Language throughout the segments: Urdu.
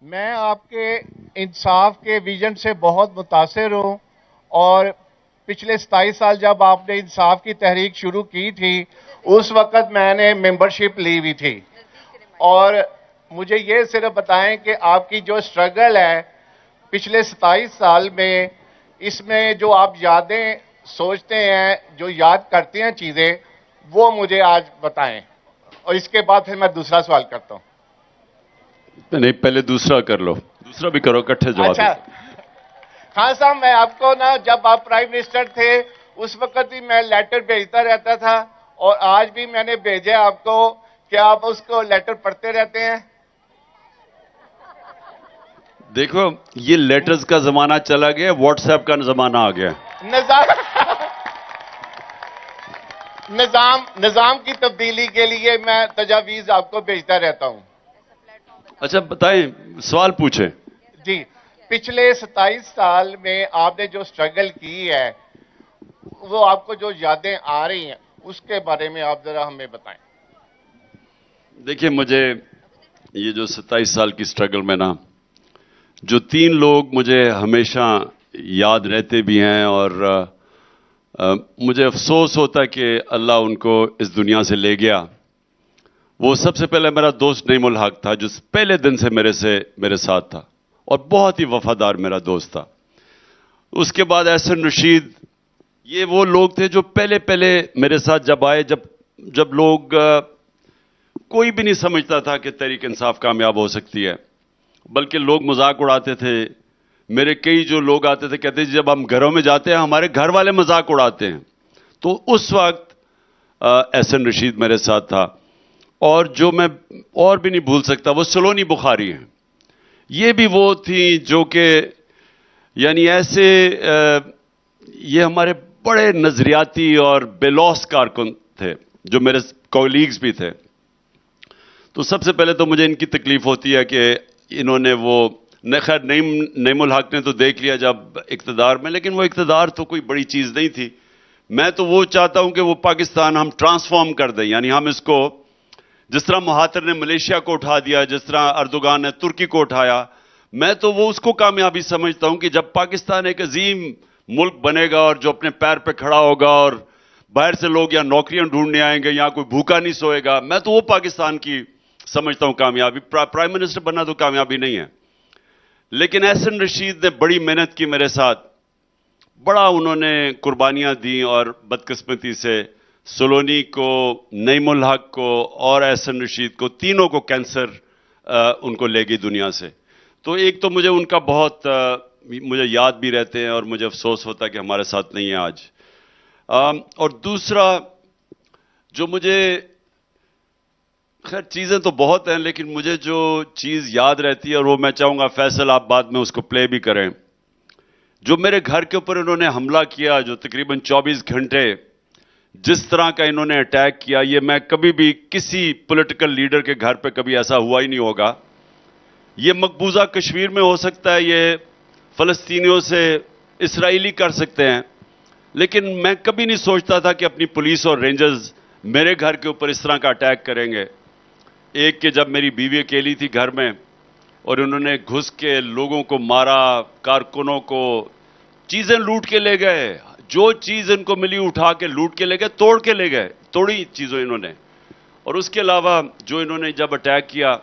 میں آپ کے انصاف کے ویژن سے بہت متاثر ہوں اور پچھلے 27 سال جب آپ نے انصاف کی تحریک شروع کی تھی اس وقت میں نے ممبرشپ لی ہوئی تھی اور مجھے یہ صرف بتائیں کہ آپ کی جو سٹرگل ہے پچھلے 27 سال میں اس میں جو آپ یادیں سوچتے ہیں جو یاد کرتے ہیں چیزیں وہ مجھے آج بتائیں اور اس کے بعد پھر میں دوسرا سوال کرتا ہوں. نہیں پہلے دوسرا کر لو, دوسرا بھی کرو, اکٹھے جواب اچھا دو. خان صاحب, میں آپ کو نا جب آپ پرائم منسٹر تھے اس وقت بھی میں لیٹر بھیجتا رہتا تھا اور آج بھی میں نے بھیجا آپ کو کہ آپ اس کو لیٹر پڑھتے رہتے ہیں. دیکھو یہ لیٹرز کا زمانہ چلا گیا, واٹس ایپ کا زمانہ آ گیا. نظام کی تبدیلی کے لیے میں تجاویز آپ کو بھیجتا رہتا ہوں. اچھا بتائیں, سوال پوچھیں. جی, پچھلے 27 سال میں آپ نے جو سٹرگل کی ہے وہ آپ کو جو یادیں آ رہی ہیں اس کے بارے میں آپ ذرا ہمیں بتائیں. دیکھیں مجھے یہ جو 27 سال کی سٹرگل میں نا جو 3 لوگ مجھے ہمیشہ یاد رہتے بھی ہیں اور مجھے افسوس ہوتا ہے کہ اللہ ان کو اس دنیا سے لے گیا. وہ سب سے پہلے میرا دوست نعیم الحق تھا جو پہلے دن سے میرے ساتھ تھا اور بہت ہی وفادار میرا دوست تھا. اس کے بعد احسن رشید, یہ وہ لوگ تھے جو پہلے میرے ساتھ جب آئے, جب لوگ کوئی بھی نہیں سمجھتا تھا کہ تحریک انصاف کامیاب ہو سکتی ہے, بلکہ لوگ مذاق اڑاتے تھے. میرے کئی جو لوگ آتے تھے کہتے تھے جب ہم گھروں میں جاتے ہیں ہمارے گھر والے مذاق اڑاتے ہیں. تو اس وقت احسن رشید میرے ساتھ تھا. اور جو میں اور بھی نہیں بھول سکتا وہ سلونی بخاری ہیں. یہ بھی وہ تھیں جو کہ یعنی ایسے یہ ہمارے بڑے نظریاتی اور بے لوث کارکن تھے جو میرے کولیگز بھی تھے. تو سب سے پہلے تو مجھے ان کی تکلیف ہوتی ہے کہ انہوں نے وہ خیر نعیم الحق نے تو دیکھ لیا جب اقتدار میں, لیکن وہ اقتدار تو کوئی بڑی چیز نہیں تھی. میں تو وہ چاہتا ہوں کہ وہ پاکستان ہم ٹرانسفارم کر دیں, یعنی ہم اس کو جس طرح مہاتر نے ملیشیا کو اٹھا دیا, جس طرح اردوغان نے ترکی کو اٹھایا, میں تو وہ اس کو کامیابی سمجھتا ہوں کہ جب پاکستان ایک عظیم ملک بنے گا اور جو اپنے پیر پہ کھڑا ہوگا اور باہر سے لوگ یہاں نوکریاں ڈھونڈنے آئیں گے, یہاں کوئی بھوکا نہیں سوئے گا, میں تو وہ پاکستان کی سمجھتا ہوں کامیابی. پرائم منسٹر بننا تو کامیابی نہیں ہے. لیکن احسن رشید نے بڑی محنت کی میرے ساتھ, بڑا انہوں نے قربانیاں دیں اور بدقسمتی سے سلونی کو, نعیم الحق کو اور احسن رشید کو, تینوں کو کینسر ان کو لے گئی دنیا سے. تو ایک تو مجھے ان کا بہت مجھے یاد بھی رہتے ہیں اور مجھے افسوس ہوتا ہے کہ ہمارے ساتھ نہیں ہے آج. اور دوسرا جو مجھے, خیر چیزیں تو بہت ہیں لیکن مجھے جو چیز یاد رہتی ہے اور وہ میں چاہوں گا فیصل آپ بعد میں اس کو پلے بھی کریں, جو میرے گھر کے اوپر انہوں نے حملہ کیا, جو تقریباً 24 گھنٹے جس طرح کا انہوں نے اٹیک کیا, یہ میں کبھی بھی کسی پولیٹیکل لیڈر کے گھر پہ کبھی ایسا ہوا ہی نہیں ہوگا. یہ مقبوضہ کشمیر میں ہو سکتا ہے, یہ فلسطینیوں سے اسرائیلی کر سکتے ہیں, لیکن میں کبھی نہیں سوچتا تھا کہ اپنی پولیس اور رینجرز میرے گھر کے اوپر اس طرح کا اٹیک کریں گے. ایک کہ جب میری بیوی اکیلی تھی گھر میں اور انہوں نے گھس کے لوگوں کو مارا, کارکنوں کو, چیزیں لوٹ کے لے گئے, جو چیز ان کو ملی اٹھا کے لوٹ کے لے گئے, توڑ کے لے گئے, توڑی چیزوں انہوں نے. اور اس کے علاوہ جو انہوں نے جب اٹیک کیا,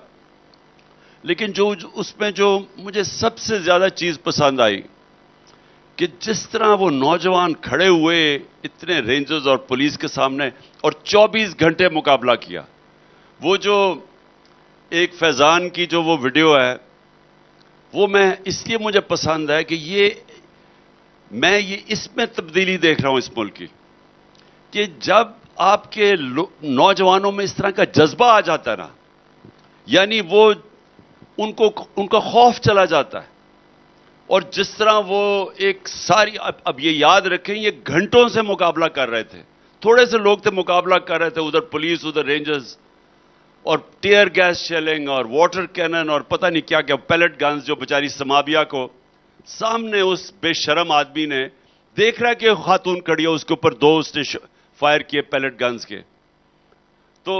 لیکن جو اس میں جو مجھے سب سے زیادہ چیز پسند آئی کہ جس طرح وہ نوجوان کھڑے ہوئے اتنے رینجرز اور پولیس کے سامنے اور 24 گھنٹے مقابلہ کیا. وہ جو ایک فیضان کی جو وہ ویڈیو ہے وہ میں اس لیے مجھے پسند ہے کہ میں اس میں تبدیلی دیکھ رہا ہوں اس ملک کی, کہ جب آپ کے نوجوانوں میں اس طرح کا جذبہ آ جاتا ہے نا, یعنی وہ ان کا خوف چلا جاتا ہے. اور جس طرح وہ ایک ساری اب یہ یاد رکھیں یہ گھنٹوں سے مقابلہ کر رہے تھے, تھوڑے سے لوگ تھے مقابلہ کر رہے تھے, ادھر پولیس ادھر رینجرز, اور ٹیئر گیس شیلنگ اور واٹر کینن اور پتہ نہیں کیا کیا, پیلٹ گنز, جو بیچاری سمابیا کو سامنے اس بے شرم آدمی نے دیکھ رہا کہ خاتون کھڑی ہے, اس کے اوپر 2 اس نے فائر کیے پیلٹ گنز کے. تو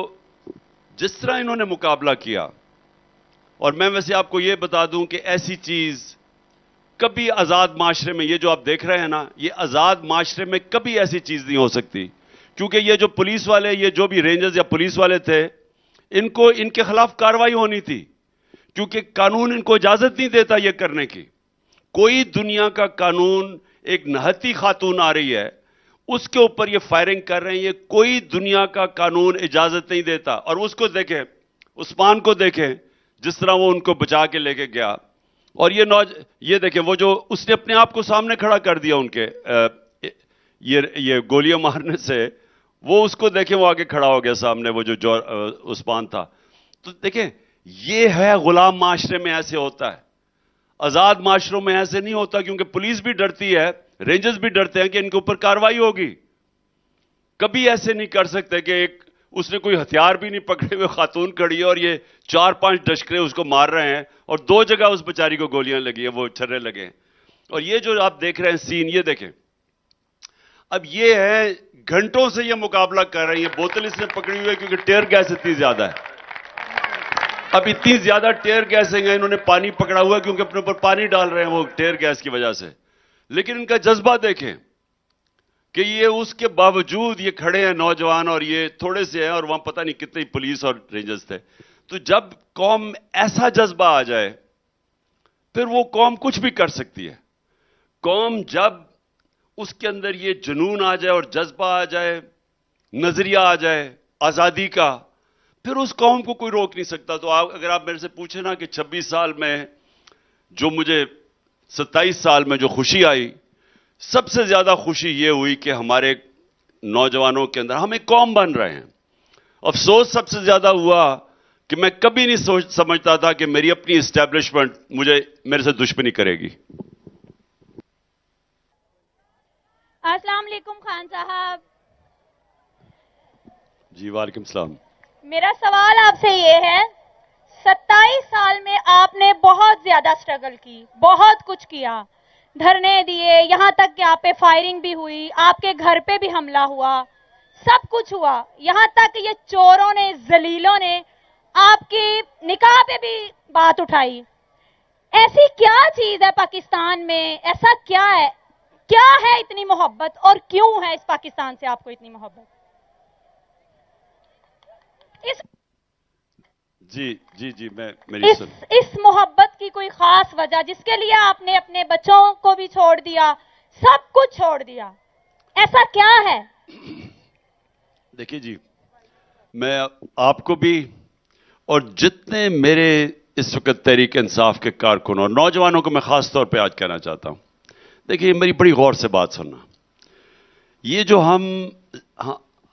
جس طرح انہوں نے مقابلہ کیا اور میں ویسے آپ کو یہ بتا دوں کہ ایسی چیز کبھی آزاد معاشرے میں، یہ جو آپ دیکھ رہے ہیں نا، یہ آزاد معاشرے میں کبھی ایسی چیز نہیں ہو سکتی، کیونکہ یہ جو پولیس والے، یہ جو بھی رینجرز یا پولیس والے تھے، ان کے خلاف کارروائی ہونی تھی، کیونکہ قانون ان کو اجازت نہیں دیتا یہ کرنے کی۔ کوئی دنیا کا قانون، ایک نہتی خاتون آ رہی ہے، اس کے اوپر یہ فائرنگ کر رہے ہیں، یہ کوئی دنیا کا قانون اجازت نہیں دیتا۔ اور اس کو دیکھیں، عثمان کو دیکھیں، جس طرح وہ ان کو بچا کے لے کے گیا، اور یہ دیکھیں، وہ جو اس نے اپنے آپ کو سامنے کھڑا کر دیا ان کے یہ گولیاں مارنے سے، وہ اس کو دیکھیں، وہ آگے کھڑا ہو گیا سامنے، وہ جو عثمان تھا۔ تو دیکھیں، یہ ہے غلام معاشرے میں ایسے ہوتا ہے، آزاد معاشروں میں ایسے نہیں ہوتا، کیونکہ پولیس بھی ڈرتی ہے، رینجرز بھی ڈرتے ہیں کہ ان کے اوپر کارروائی ہوگی۔ کبھی ایسے نہیں کر سکتے کہ اس نے کوئی ہتھیار بھی نہیں پکڑے ہوئے، خاتون کھڑی ہے اور یہ 4-5 ڈشکرے اس کو مار رہے ہیں، اور 2 جگہ اس بیچاری کو گولیاں لگی ہیں، وہ چھرے لگے ہیں۔ اور یہ جو آپ دیکھ رہے ہیں سین، یہ دیکھیں، اب یہ ہے گھنٹوں سے یہ مقابلہ کر رہے ہیں، یہ بوتل اس نے پکڑی ہوئی ہے کیونکہ ٹیئر گیس اتنی زیادہ ہے۔ اب اتنی زیادہ ٹیئر گیسیں ہیں، انہوں نے پانی پکڑا ہوا ہے کیونکہ اپنے اوپر پانی ڈال رہے ہیں وہ ٹیئر گیس کی وجہ سے، لیکن ان کا جذبہ دیکھیں کہ یہ اس کے باوجود یہ کھڑے ہیں نوجوان، اور یہ تھوڑے سے ہیں، اور وہاں پتہ نہیں کتنی پولیس اور رینجرز تھے۔ تو جب قوم ایسا جذبہ آ جائے، پھر وہ قوم کچھ بھی کر سکتی ہے۔ قوم جب اس کے اندر یہ جنون آ جائے اور جذبہ آ جائے، نظریہ آ جائے آزادی کا، پھر اس قوم کو کوئی روک نہیں سکتا۔ تو اگر آپ میرے سے پوچھیں نا کہ 26 سال میں جو مجھے 27 سال میں جو خوشی آئی، سب سے زیادہ خوشی یہ ہوئی کہ ہمارے نوجوانوں کے اندر ہم ایک قوم بن رہے ہیں۔ افسوس سب سے زیادہ ہوا کہ میں کبھی نہیں سمجھتا تھا کہ میری اپنی اسٹیبلشمنٹ میرے سے دشمنی کرے گی۔ السلام علیکم خان صاحب۔ جی وعلیکم السلام۔ میرا سوال آپ سے یہ ہے، 27 سال میں آپ نے بہت زیادہ سٹرگل کی، بہت کچھ کیا، دھرنے دیے، یہاں تک کہ آپ پہ فائرنگ بھی ہوئی، آپ کے گھر پہ بھی حملہ ہوا، سب کچھ ہوا، یہاں تک کہ یہ چوروں نے، ذلیلوں نے آپ کی نکاح پہ بھی بات اٹھائی۔ ایسی کیا چیز ہے پاکستان میں، ایسا کیا ہے اتنی محبت، اور کیوں ہے اس پاکستان سے آپ کو اتنی محبت؟ جی اس محبت کی کوئی خاص وجہ جس کے لیے آپ نے اپنے بچوں کو بھی چھوڑ دیا، سب کچھ چھوڑ دیا، ایسا کیا ہے؟ دیکھیے جی، میں آپ کو بھی اور جتنے میرے اس وقت تحریک انصاف کے کارکن اور نوجوانوں کو میں خاص طور پہ آج کہنا چاہتا ہوں، دیکھیے میری بڑی غور سے بات سننا۔ یہ جو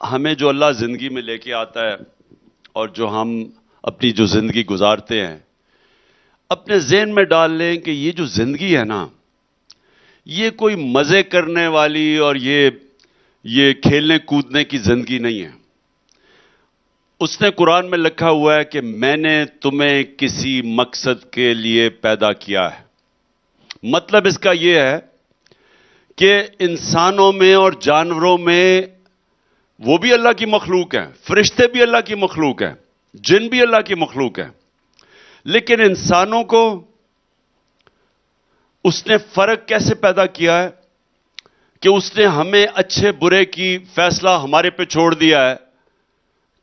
ہمیں جو اللہ زندگی میں لے کے آتا ہے، اور جو ہم اپنی جو زندگی گزارتے ہیں، اپنے ذہن میں ڈال لیں کہ یہ جو زندگی ہے نا، یہ کوئی مزے کرنے والی اور یہ کھیلنے کودنے کی زندگی نہیں ہے۔ اس نے قرآن میں لکھا ہوا ہے کہ میں نے تمہیں کسی مقصد کے لیے پیدا کیا ہے۔ مطلب اس کا یہ ہے کہ انسانوں میں اور جانوروں میں وہ بھی اللہ کی مخلوق ہیں، فرشتے بھی اللہ کی مخلوق ہیں، جن بھی اللہ کی مخلوق ہیں، لیکن انسانوں کو اس نے فرق کیسے پیدا کیا ہے کہ اس نے ہمیں اچھے برے کی فیصلہ ہمارے پہ چھوڑ دیا ہے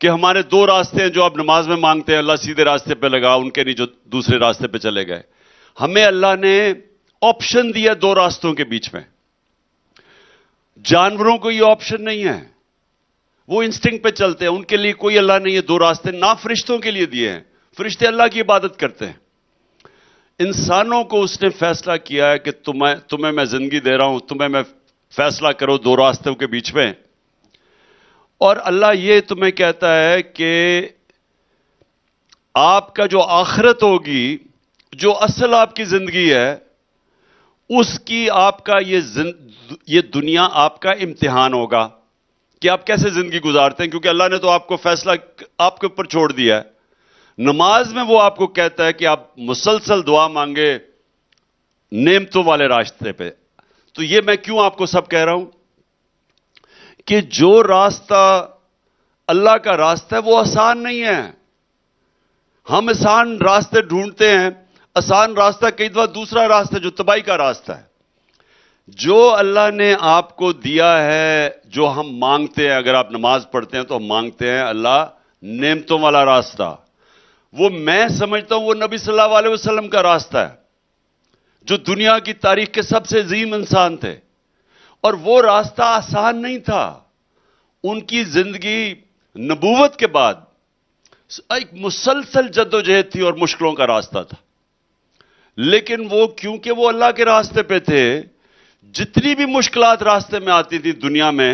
کہ ہمارے 2 راستے ہیں جو آپ نماز میں مانگتے ہیں، اللہ سیدھے راستے پہ لگا، ان کے نہیں جو دوسرے راستے پہ چلے گئے۔ ہمیں اللہ نے آپشن دیا 2 راستوں کے بیچ میں۔ جانوروں کو یہ آپشن نہیں ہے، وہ انسٹنکٹ پہ چلتے ہیں، ان کے لیے کوئی اللہ نے یہ 2 راستے نہ فرشتوں کے لیے دیے ہیں، فرشتے اللہ کی عبادت کرتے ہیں۔ انسانوں کو اس نے فیصلہ کیا ہے کہ تمہیں میں زندگی دے رہا ہوں، تمہیں میں فیصلہ کرو 2 راستوں کے بیچ میں، اور اللہ یہ تمہیں کہتا ہے کہ آپ کا جو آخرت ہوگی، جو اصل آپ کی زندگی ہے، اس کی آپ کا یہ دنیا آپ کا امتحان ہوگا کہ آپ کیسے زندگی گزارتے ہیں، کیونکہ اللہ نے تو آپ کو فیصلہ آپ کے اوپر چھوڑ دیا ہے۔ نماز میں وہ آپ کو کہتا ہے کہ آپ مسلسل دعا مانگے نعمتوں والے راستے پہ۔ تو یہ میں کیوں آپ کو سب کہہ رہا ہوں کہ جو راستہ اللہ کا راستہ ہے وہ آسان نہیں ہے۔ ہم آسان راستے ڈھونڈتے ہیں. آسان راستہ کئی دفعہ دوسرا راستہ جو تباہی کا راستہ ہے. جو اللہ نے آپ کو دیا ہے, جو ہم مانگتے ہیں, اگر آپ نماز پڑھتے ہیں تو ہم مانگتے ہیں اللہ نعمتوں والا راستہ, وہ میں سمجھتا ہوں وہ نبی صلی اللہ علیہ وسلم کا راستہ ہے, جو دنیا کی تاریخ کے سب سے عظیم انسان تھے, اور وہ راستہ آسان نہیں تھا. ان کی زندگی نبوت کے بعد ایک مسلسل جدوجہد تھی اور مشکلوں کا راستہ تھا. لیکن وہ کیونکہ وہ اللہ کے راستے پہ تھے, جتنی بھی مشکلات راستے میں آتی تھی دنیا میں,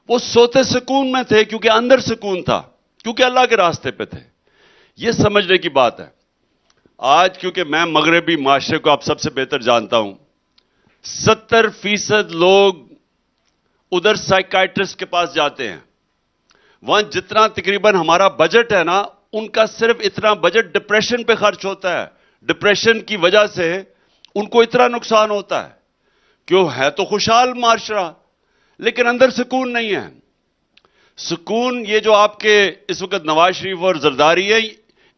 وہ سوتے سکون میں تھے, کیونکہ اندر سکون تھا, کیونکہ اللہ کے راستے پہ تھے. یہ سمجھنے کی بات ہے. آج کیونکہ میں مغربی معاشرے کو آپ سب سے بہتر جانتا ہوں, 70% لوگ ادھر سائیکائٹرسٹ کے پاس جاتے ہیں. وہاں جتنا تقریباً ہمارا بجٹ ہے نا, ان کا صرف اتنا بجٹ ڈپریشن پہ خرچ ہوتا ہے. ڈپریشن کی وجہ سے ان کو اتنا نقصان ہوتا ہے. کیوں ہے تو خوشحال معاشرہ, لیکن اندر سکون نہیں ہے. سکون یہ جو آپ کے اس وقت نواز شریف اور زرداری ہے,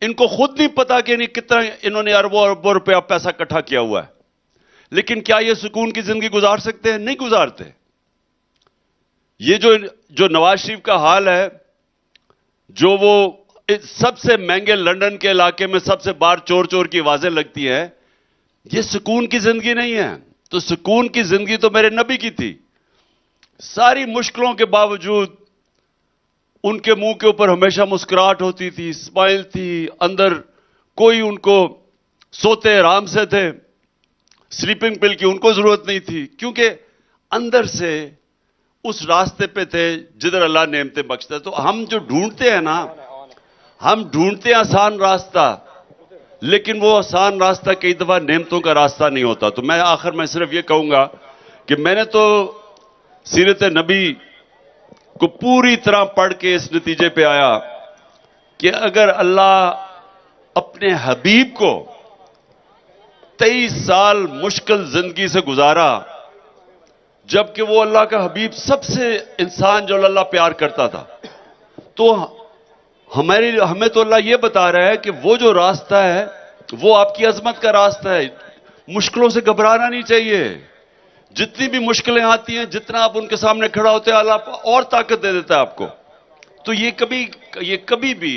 ان کو خود نہیں پتا کہ نہیں کتنا انہوں نے اربوں اربوں روپے پیسہ اکٹھا کیا ہوا ہے, لیکن کیا یہ سکون کی زندگی گزار سکتے ہیں؟ نہیں گزارتے. یہ جو نواز شریف کا حال ہے, جو وہ سب سے مہنگے لندن کے علاقے میں سب سے باہر چور چور کی آوازیں لگتی ہیں, یہ سکون کی زندگی نہیں ہے. تو سکون کی زندگی تو میرے نبی کی تھی. ساری مشکلوں کے باوجود ان کے منہ کے اوپر ہمیشہ مسکراہٹ ہوتی تھی, اسمائل تھی اندر. کوئی ان کو سوتے آرام سے تھے, سلیپنگ پل کی ان کو ضرورت نہیں تھی, کیونکہ اندر سے اس راستے پہ تھے جدھر اللہ نعمتیں بخشتا ہے. تو ہم جو ڈھونڈتے ہیں نا, ہم ڈھونڈتے ہیں آسان راستہ, لیکن وہ آسان راستہ کئی دفعہ نعمتوں کا راستہ نہیں ہوتا. تو میں آخر میں صرف یہ کہوں گا کہ میں نے تو سیرت نبی کو پوری طرح پڑھ کے اس نتیجے پہ آیا کہ اگر اللہ اپنے حبیب کو 23 سال مشکل زندگی سے گزارا, جبکہ وہ اللہ کا حبیب سب سے انسان جو اللہ پیار کرتا تھا, تو ہمیں تو اللہ یہ بتا رہا ہے کہ وہ جو راستہ ہے وہ آپ کی عظمت کا راستہ ہے. مشکلوں سے گھبرانا نہیں چاہیے. جتنی بھی مشکلیں آتی ہیں, جتنا آپ ان کے سامنے کھڑا ہوتے ہیں, اللہ اور طاقت دے دیتا ہے آپ کو. تو یہ کبھی بھی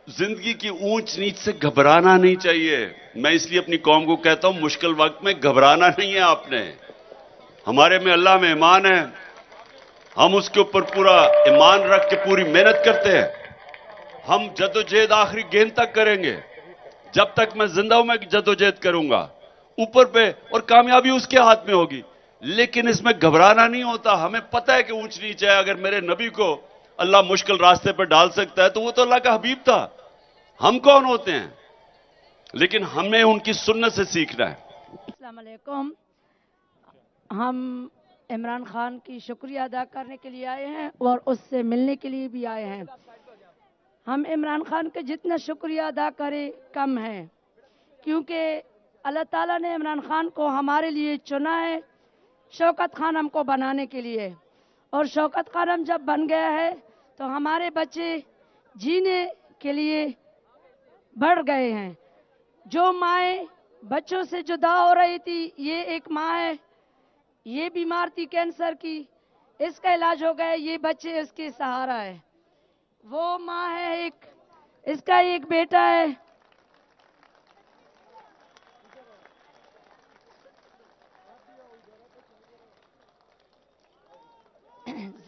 زندگی کی اونچ نیچ سے گھبرانا نہیں چاہیے. میں اس لیے اپنی قوم کو کہتا ہوں, مشکل وقت میں گھبرانا نہیں ہے آپ نے. ہمارے میں اللہ میں ایمان ہے, ہم اس کے اوپر پورا ایمان رکھ کے پوری محنت کرتے ہیں. ہم جدوجہد آخری گیند تک کریں گے. جب تک میں زندہ ہوں میں جدوجہد کروں گا اوپر پہ, اور کامیابی اس کے ہاتھ میں ہوگی. لیکن اس میں گھبرانا نہیں ہوتا. ہمیں پتہ ہے کہ اونچ نیچ ہے. اگر میرے نبی کو اللہ مشکل راستے پہ ڈال سکتا ہے تو وہ تو اللہ کا حبیب تھا. ہم کون ہوتے ہیں؟ لیکن ہمیں ان کی سنت سے سیکھنا ہے. السلام علیکم. ہم عمران خان کی شکریہ ادا کرنے کے لیے آئے ہیں اور اس سے ملنے کے لیے بھی آئے ہیں. ہم عمران خان کے جتنا شکریہ ادا کریں کم ہے, کیونکہ اللہ تعالیٰ نے عمران خان کو ہمارے لیے چنا ہے شوکت خانم کو بنانے کے لیے. اور شوکت خانم جب بن گیا ہے تو ہمارے بچے جینے کے لیے بڑھ گئے ہیں. جو مائیں بچوں سے جدا ہو رہی تھی, یہ ایک ماں ہے, یہ بیمار تھی کینسر کی, اس کا علاج ہو گیا, یہ بچے اس کے سہارا ہے. وہ ماں ہے ایک, اس کا ایک بیٹا ہے.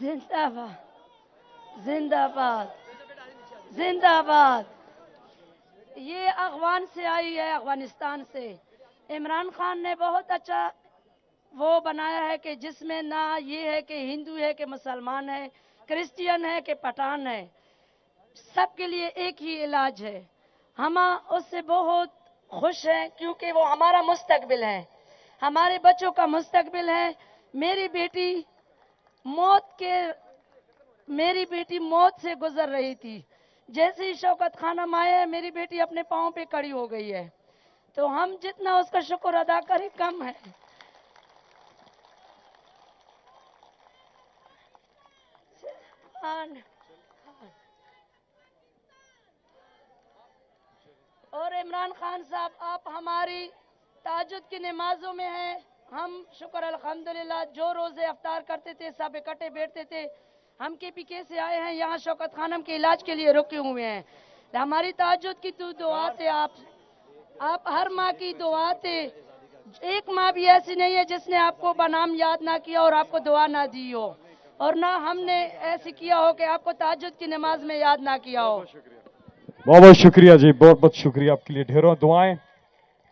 زندہ باد زندہ باد زندہ باد. یہ افغان سے آئی ہے, افغانستان سے. عمران خان نے بہت اچھا وہ بنایا ہے کہ جس میں نہ یہ ہے کہ ہندو ہے کہ مسلمان ہے, کرسچین ہے کہ پٹھان ہے, سب کے لیے ایک ہی علاج ہے. ہم اس سے بہت خوش ہیں کیونکہ وہ ہمارا مستقبل ہے, ہمارے بچوں کا مستقبل ہے. میری بیٹی موت سے گزر رہی تھی. جیسے ہی شوکت خانم آئے ہیں میری بیٹی اپنے پاؤں پہ کھڑی ہو گئی ہے. تو ہم جتنا اس کا شکر ادا کریں کم ہے. اور عمران خان صاحب آپ ہماری تہجد کی نمازوں میں ہیں. ہم شکر الحمدللہ جو روزے افطار کرتے تھے سب اکٹھے بیٹھتے تھے. ہم کے پی کے سے آئے ہیں, یہاں شوکت خانم کے علاج کے لیے رکے ہوئے ہیں. ہماری تہجد کی تو دعا تھے, آپ ہر ماں کی دعا تھے. ایک ماں بھی ایسی نہیں ہے جس نے آپ کو بنام یاد نہ کیا اور آپ کو دعا نہ دی ہو, اور نہ ہم نے ایسی کیا ہو کہ آپ کو تہجد کی نماز میں یاد نہ کیا ہو. بہت بہت شکریہ جی, بہت بہت شکریہ آپ کے لیے. ڈھیروں دعائیں,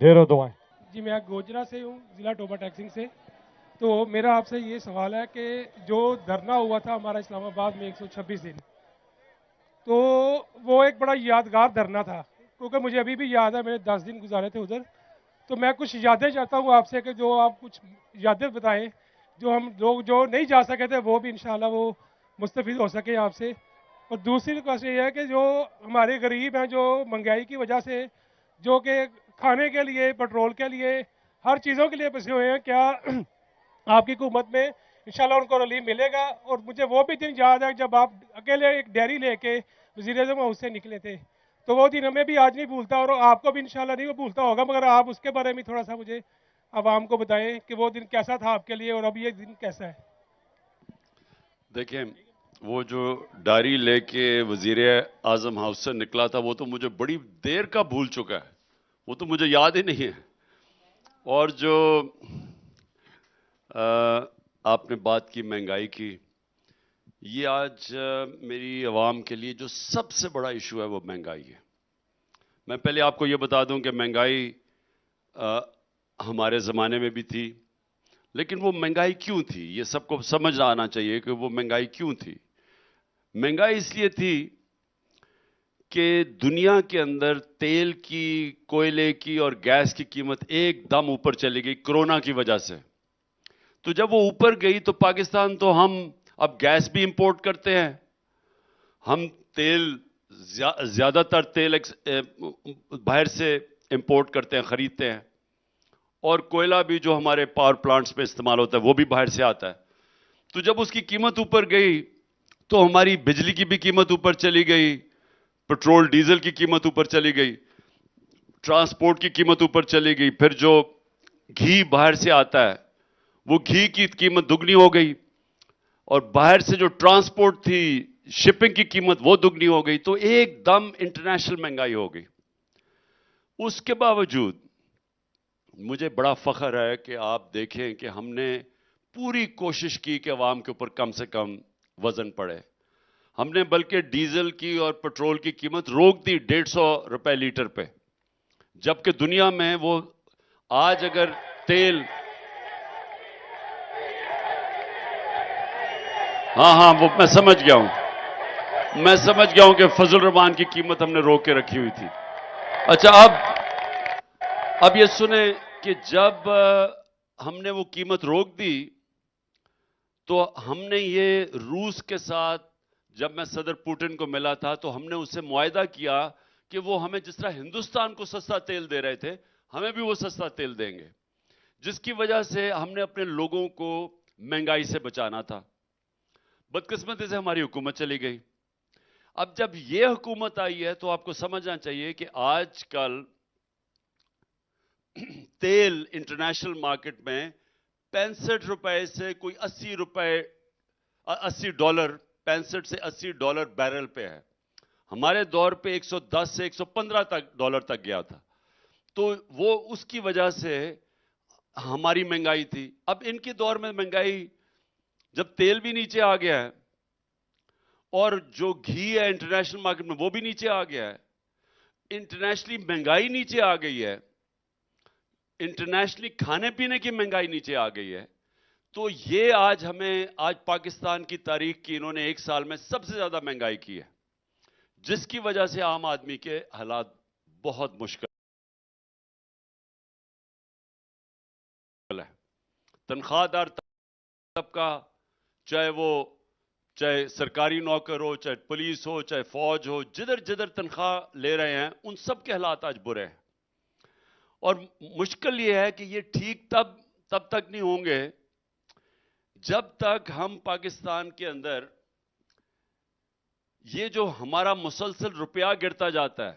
ڈھیروں دعائیں. جی میں گوجرا سے ہوں, ضلع ٹوبا ٹیکسنگ سے. تو میرا آپ سے یہ سوال ہے کہ جو دھرنا ہوا تھا ہمارا اسلام آباد میں 126 دن, تو وہ ایک بڑا یادگار دھرنا تھا, کیونکہ مجھے ابھی بھی یاد ہے میں نے 10 دن گزارے تھے ادھر. تو میں کچھ یادیں چاہتا ہوں آپ سے کہ جو آپ کچھ یادیں بتائیں, جو ہم لوگ جو نہیں جا سکے تھے وہ بھی انشاءاللہ وہ مستفید ہو سکیں آپ سے. اور دوسری ریکویسٹ یہ ہے کہ جو ہمارے غریب ہیں, جو مہنگائی کی وجہ سے جو کہ کھانے کے لیے, پیٹرول کے لیے, ہر چیزوں کے لیے پھنسے ہوئے ہیں, کیا آپ کی حکومت میں انشاءاللہ ان کو ریلیف ملے گا؟ اور مجھے وہ بھی دن یاد ہے جب آپ اکیلے ایک ڈیری لے کے وزیر اعظم ہاؤس سے نکلے تھے, تو وہ دن ہمیں بھی آج نہیں بھولتا, اور آپ کو بھی انشاءاللہ نہیں وہ بھولتا ہوگا, مگر آپ اس کے بارے میں تھوڑا سا مجھے عوام کو بتائیں کہ وہ دن کیسا تھا آپ کے لیے اور اب یہ دن کیسا ہے. دیکھیں, وہ جو ڈائری لے کے وزیر اعظم ہاؤس سے نکلا تھا وہ تو مجھے بڑی دیر کا بھول چکا ہے, وہ تو مجھے یاد ہی نہیں ہے. اور جو آپ نے بات کی مہنگائی کی, یہ آج میری عوام کے لیے جو سب سے بڑا ایشو ہے وہ مہنگائی ہے. میں پہلے آپ کو یہ بتا دوں کہ مہنگائی ہمارے زمانے میں بھی تھی, لیکن وہ مہنگائی کیوں تھی یہ سب کو سمجھ آنا چاہیے کہ وہ مہنگائی کیوں تھی. مہنگائی اس لیے تھی کہ دنیا کے اندر تیل کی, کوئلے کی اور گیس کی قیمت ایک دم اوپر چلی گئی کرونا کی وجہ سے. تو جب وہ اوپر گئی تو پاکستان تو ہم اب گیس بھی امپورٹ کرتے ہیں, ہم تیل زیادہ تر تیل باہر سے امپورٹ کرتے ہیں, خریدتے ہیں, اور کوئلہ بھی جو ہمارے پاور پلانٹس پہ استعمال ہوتا ہے وہ بھی باہر سے آتا ہے. تو جب اس کی قیمت اوپر گئی تو ہماری بجلی کی بھی قیمت اوپر چلی گئی, پیٹرول ڈیزل کی قیمت اوپر چلی گئی, ٹرانسپورٹ کی قیمت اوپر چلی گئی, پھر جو گھی باہر سے آتا ہے وہ گھی کی قیمت دگنی ہو گئی, اور باہر سے جو ٹرانسپورٹ تھی, شپنگ کی قیمت وہ دگنی ہو گئی. تو ایک دم انٹرنیشنل مہنگائی ہو گئی. اس کے باوجود مجھے بڑا فخر ہے کہ آپ دیکھیں کہ ہم نے پوری کوشش کی کہ عوام کے اوپر کم سے کم وزن پڑے. ہم نے بلکہ ڈیزل کی اور پیٹرول کی قیمت روک دی 150 روپے لیٹر پہ, جبکہ دنیا میں وہ آج اگر تیل, ہاں وہ میں سمجھ گیا ہوں کہ فضل الرحمان کی قیمت ہم نے روک کے رکھی ہوئی تھی. اچھا اب یہ سنیں کہ جب ہم نے وہ قیمت روک دی تو ہم نے یہ روس کے ساتھ, جب میں صدر پوٹن کو ملا تھا تو ہم نے اس سے معاہدہ کیا کہ وہ ہمیں جس طرح ہندوستان کو سستا تیل دے رہے تھے ہمیں بھی وہ سستا تیل دیں گے, جس کی وجہ سے ہم نے اپنے لوگوں کو مہنگائی سے بچانا تھا. بدقسمتی سے ہماری حکومت چلی گئی. اب جب یہ حکومت آئی ہے تو آپ کو سمجھنا چاہیے کہ آج کل تیل انٹرنیشنل مارکیٹ میں 65 روپے سے کوئی 80 ڈالر, 65 سے 80 ڈالر بیرل پہ ہے. ہمارے دور پہ 110 سے 115 ڈالر تک گیا تھا. تو وہ اس کی وجہ سے ہماری مہنگائی تھی. اب ان کے دور میں مہنگائی, جب تیل بھی نیچے آ گیا ہے اور جو گھی ہے انٹرنیشنل مارکیٹ میں وہ بھی نیچے آ گیا ہے, انٹرنیشنلی مہنگائی نیچے آ گئی ہے, انٹرنیشنلی کھانے پینے کی مہنگائی نیچے آ گئی ہے, تو یہ آج پاکستان کی تاریخ کی انہوں نے ایک سال میں سب سے زیادہ مہنگائی کی ہے, جس کی وجہ سے عام آدمی کے حالات بہت مشکل ہے. تنخواہ دار طبقہ, چاہے سرکاری نوکر ہو, چاہے پولیس ہو, چاہے فوج ہو, جدھر تنخواہ لے رہے ہیں ان سب کے حالات آج برے ہیں. اور مشکل یہ ہے کہ یہ ٹھیک تب تک نہیں ہوں گے جب تک ہم پاکستان کے اندر یہ جو ہمارا مسلسل روپیہ گرتا جاتا ہے,